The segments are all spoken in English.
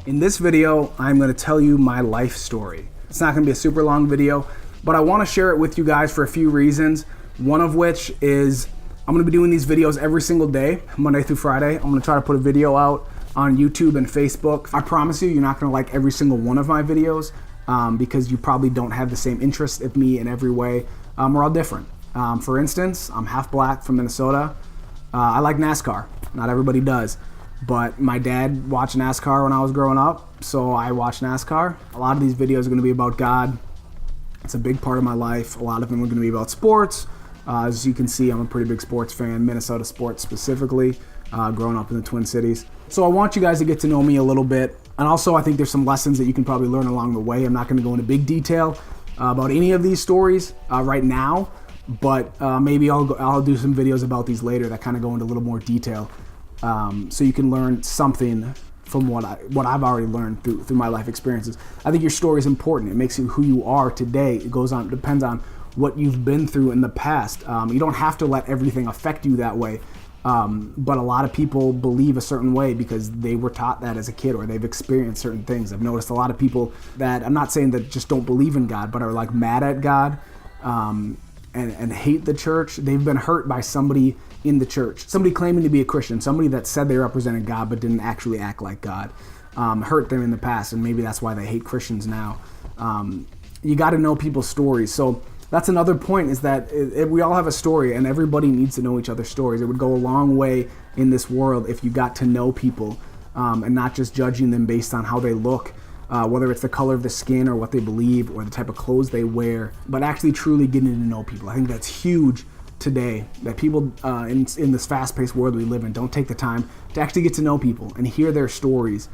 In this video, I'm going to tell you my life story. It's not going to be a super long video, but I want to share it with you guys for a few reasons. One of which is I'm going to be doing these videos every single day, Monday through Friday. I'm going to try to put a video out on YouTube and Facebook. I promise you're not going to like every single one of my videos because you probably don't have the same interest as me in every way. We're all different. For instance, I'm half black from Minnesota. I like NASCAR. Not everybody does. But my dad watched NASCAR when I was growing up, so I watched NASCAR. A lot of these videos are going to be about God. It's a big part of my life. A lot of them are going to be about sports. As you can see, I'm a pretty big sports fan, Minnesota sports specifically, growing up in the Twin Cities. So I want you guys to get to know me a little bit. And also, I think there's some lessons that you can probably learn along the way. I'm not going to go into big detail about any of these stories right now, but maybe I'll do some videos about these later that kind of go into a little more detail. So you can learn something from what I've already learned through my life experiences. I think your story is important. It makes you who you are today. It depends on what you've been through in the past. You don't have to let everything affect you that way. But a lot of people believe a certain way because they were taught that as a kid or they've experienced certain things. I've noticed a lot of people that, I'm not saying that just don't believe in God, but are like mad at God and hate the church. They've been hurt by somebody in the church, somebody claiming to be a Christian, somebody that said they represented God but didn't actually act like God, hurt them in the past, and maybe that's why they hate Christians now. You got to know people's stories. So that's another point, is that we all have a story, and everybody needs to know each other's stories. It would go a long way in this world if you got to know people and not just judging them based on how they look, whether it's the color of the skin or what they believe or the type of clothes they wear, but actually truly getting to know people. I think that's huge today, that people in this fast-paced world we live in don't take the time to actually get to know people and hear their stories.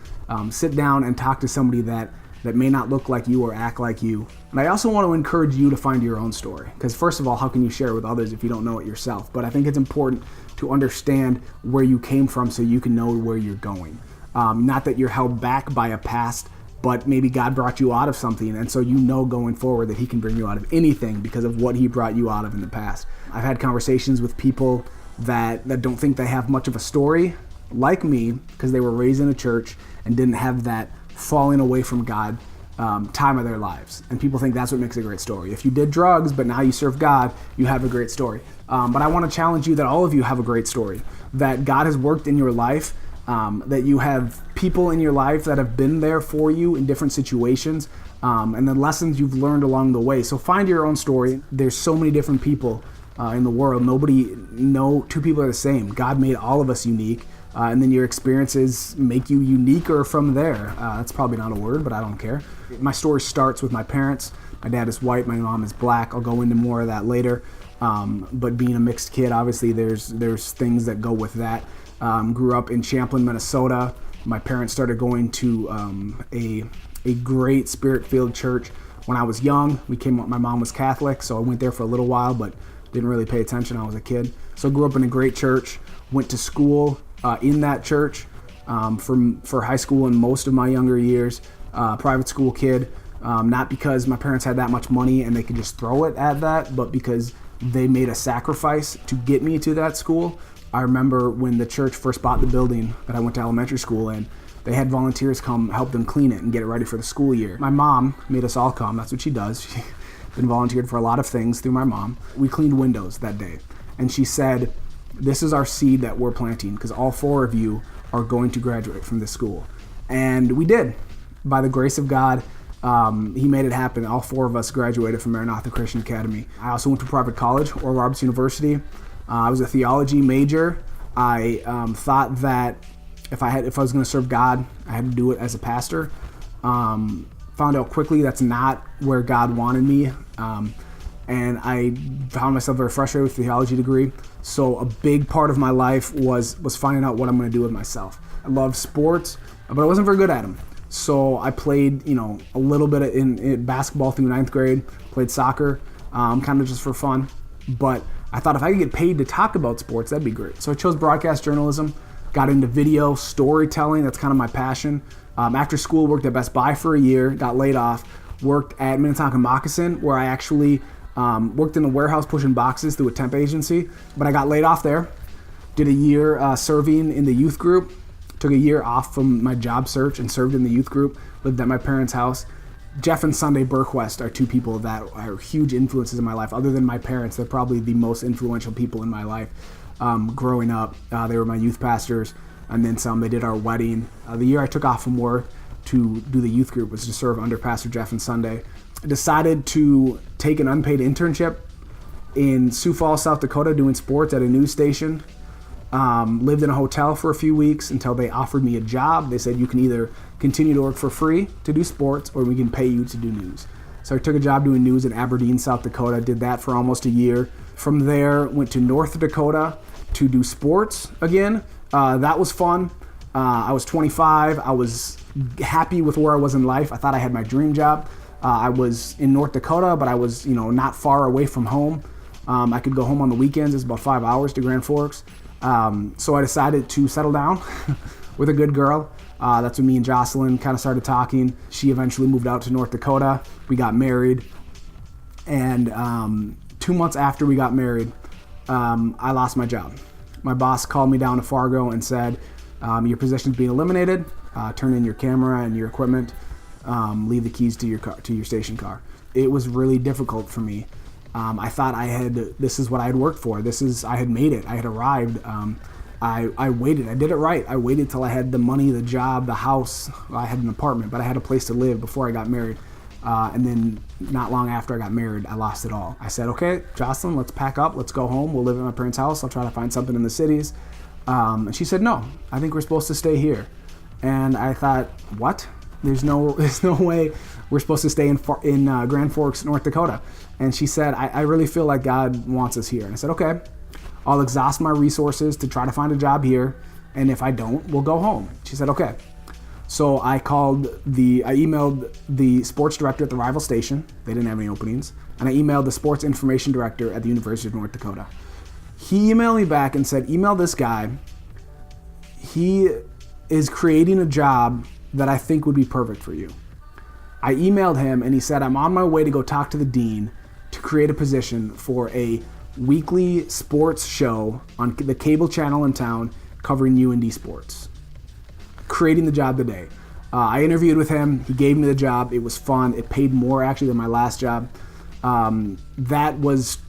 Sit down and talk to somebody that may not look like you or act like you. And I also want to encourage you to find your own story, because first of all, how can you share it with others if you don't know it yourself? But I think it's important to understand where you came from so you can know where you're going. Not that you're held back by a past, but maybe God brought you out of something, and so you know going forward that he can bring you out of anything because of what he brought you out of in the past. I've had conversations with people that don't think they have much of a story, like me, because they were raised in a church and didn't have that falling away from God time of their lives. And people think that's what makes a great story. If you did drugs, but now you serve God, you have a great story. But I want to challenge you that all of you have a great story, that God has worked in your life, that you have people in your life that have been there for you in different situations, and the lessons you've learned along the way. So find your own story. There's so many different people in the world. No two people are the same. God made all of us unique, and then your experiences make you uniquer from there. That's probably not a word, but I don't care. My story starts with my parents. My dad is white, my mom is black. I'll go into more of that later. But being a mixed kid, obviously there's things that go with that. Grew up in Champlin, Minnesota. My parents started going to a great spirit-filled church when I was young. My mom was Catholic, so I went there for a little while, but didn't really pay attention. I was a kid. So grew up in a great church, went to school in that church for high school and most of my younger years. Private school kid, not because my parents had that much money and they could just throw it at that, but because they made a sacrifice to get me to that school. I remember when the church first bought the building that I went to elementary school in, they had volunteers come help them clean it and get it ready for the school year. My mom made us all come. That's what she does. She's been volunteered for a lot of things through my mom. We cleaned windows that day. And she said, this is our seed that we're planting because all 4 of you are going to graduate from this school. And we did. By the grace of God, he made it happen. All 4 of us graduated from Maranatha Christian Academy. I also went to private college, Oral Roberts University. I was a theology major. I thought that if I was going to serve God, I had to do it as a pastor. Found out quickly that's not where God wanted me. And I found myself very frustrated with the theology degree. So a big part of my life was finding out what I'm going to do with myself. I love sports, but I wasn't very good at them. So I played, a little bit in basketball through 9th grade, played soccer, kind of just for fun. But I thought if I could get paid to talk about sports, that'd be great. So I chose broadcast journalism, got into video storytelling. That's kind of my passion. After school, worked at Best Buy for a year, got laid off, worked at Minnetonka Moccasin, where I actually worked in a warehouse pushing boxes through a temp agency, but I got laid off there. Did a year serving in the youth group, took a year off from my job search and served in the youth group, lived at my parents' house. Jeff and Sunday Burquest are two people that are huge influences in my life. Other than my parents, they're probably the most influential people in my life. Growing up, they were my youth pastors, and then some. They did our wedding. The year I took off from work to do the youth group was to serve under Pastor Jeff and Sunday. I decided to take an unpaid internship in Sioux Falls, South Dakota, doing sports at a news station. Lived in a hotel for a few weeks until they offered me a job. They said, you can either continue to work for free to do sports, or we can pay you to do news. So I took a job doing news in Aberdeen, South Dakota, did that for almost a year. From there, went to North Dakota to do sports again. That was fun. I was 25. I was happy with where I was in life. I thought I had my dream job. I was in North Dakota, but I was, not far away from home. I could go home on the weekends. It's about 5 hours to Grand Forks. So I decided to settle down with a good girl. That's when me and Jocelyn kind of started talking. She eventually moved out to North Dakota. We got married. And 2 months after we got married, I lost my job. My boss called me down to Fargo and said, your position's being eliminated. Turn in your camera and your equipment. Leave the keys to your car, to your station car. It was really difficult for me. I thought this is what I had worked for. I had made it. I had arrived. I waited. I did it right. I waited till I had the money, the job, the house. I had an apartment, but I had a place to live before I got married. And then not long after I got married, I lost it all. I said, okay, Jocelyn, let's pack up. Let's go home. We'll live at my parents' house. I'll try to find something in the cities. And she said, no, I think we're supposed to stay here. And I thought, what? There's no way we're supposed to stay in Grand Forks, North Dakota. And she said, I really feel like God wants us here. And I said, okay, I'll exhaust my resources to try to find a job here. And if I don't, we'll go home. She said, okay. So I emailed the sports director at the rival station. They didn't have any openings. And I emailed the sports information director at the University of North Dakota. He emailed me back and said, email this guy. He is creating a job that I think would be perfect for you. I emailed him and he said, I'm on my way to go talk to the dean to create a position for a weekly sports show on the cable channel in town covering UND sports. Creating the job today. I interviewed with him. He gave me the job. It was fun. It paid more actually than my last job. That was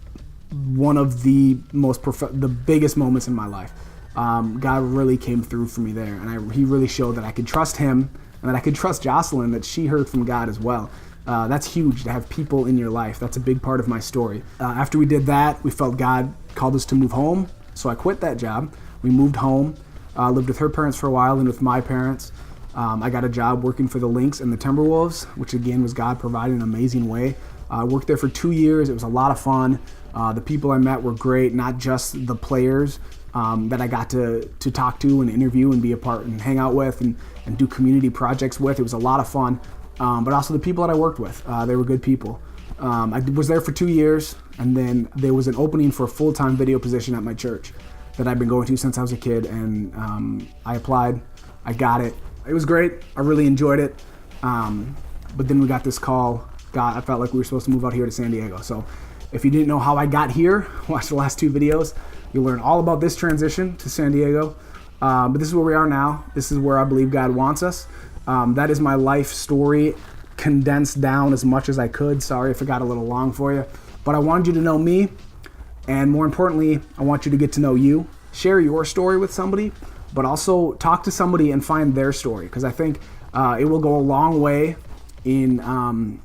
one of the the biggest moments in my life. God really came through for me there, and he really showed that I could trust him and that I could trust Jocelyn, that she heard from God as well. That's huge to have people in your life. That's a big part of my story. After we did that, we felt God called us to move home, so I quit that job. We moved home, lived with her parents for a while and with my parents. I got a job working for the Lynx and the Timberwolves, which again was God providing an amazing way. I worked there for 2 years. It was a lot of fun. The people I met were great, not just the players that I got to talk to and interview and be a part and hang out with and do community projects with. It was a lot of fun, but also the people that I worked with. They were good people. I was there for 2 years, and then there was an opening for a full-time video position at my church that I've been going to since I was a kid, and I applied. I got it. It was great. I really enjoyed it. But then we got this call. I felt like we were supposed to move out here to San Diego. So if you didn't know how I got here, watch the last 2 videos. You'll learn all about this transition to San Diego. But this is where we are now. This is where I believe God wants us. That is my life story, condensed down as much as I could. Sorry if it got a little long for you. But I wanted you to know me. And more importantly, I want you to get to know you. Share your story with somebody, but also talk to somebody and find their story. Because I think it will go a long way in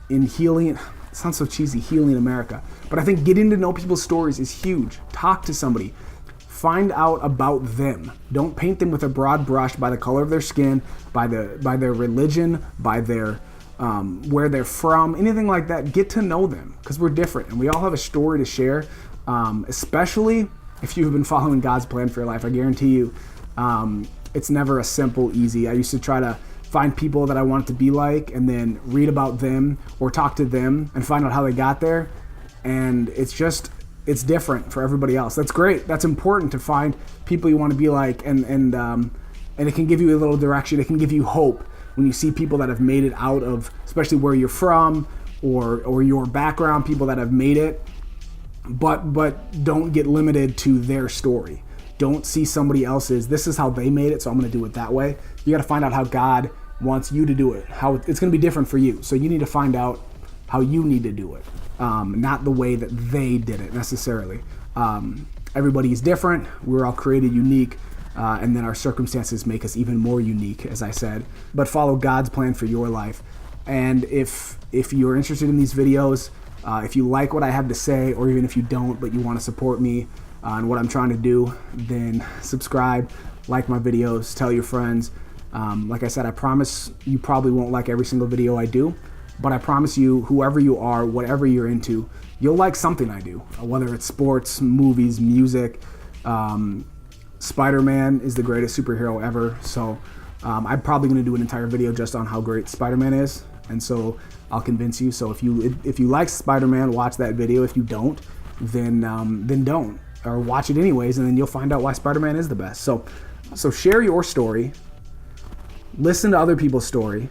healing. It sounds so cheesy, healing America. But I think getting to know people's stories is huge. Talk to somebody. Find out about them. Don't paint them with a broad brush by the color of their skin, by their religion, by their where they're from, anything like that. Get to know them, because we're different and we all have a story to share. Especially if you've been following God's plan for your life. I guarantee you, it's never a simple, easy. I used to try to find people that I wanted to be like and then read about them or talk to them and find out how they got there. And it's different for everybody else. That's great. That's important to find people you want to be like, and it can give you a little direction. It can give you hope when you see people that have made it out of, especially where you're from or your background, people that have made it, but don't get limited to their story. Don't see somebody else's, this is how they made it, so I'm going to do it that way. You got to find out how God wants you to do it, how it's going to be different for you. So you need to find out how you need to do it, not the way that they did it necessarily. Everybody is different. We're all created unique, and then our circumstances make us even more unique, as I said. But follow God's plan for your life. And if you're interested in these videos, if you like what I have to say, or even if you don't, but you want to support me and what I'm trying to do, then subscribe, like my videos, tell your friends. Like I said, I promise you probably won't like every single video I do, but I promise you, whoever you are, whatever you're into, you'll like something I do, whether it's sports, movies, music. Spider-Man is the greatest superhero ever, so I'm probably going to do an entire video just on how great Spider-Man is, and so I'll convince you. So if you like Spider-Man, watch that video. If you don't, then don't, or watch it anyways, and then you'll find out why Spider-Man is the best. So share your story, listen to other people's story,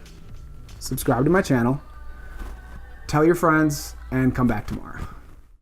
subscribe to my channel, tell your friends, and come back tomorrow.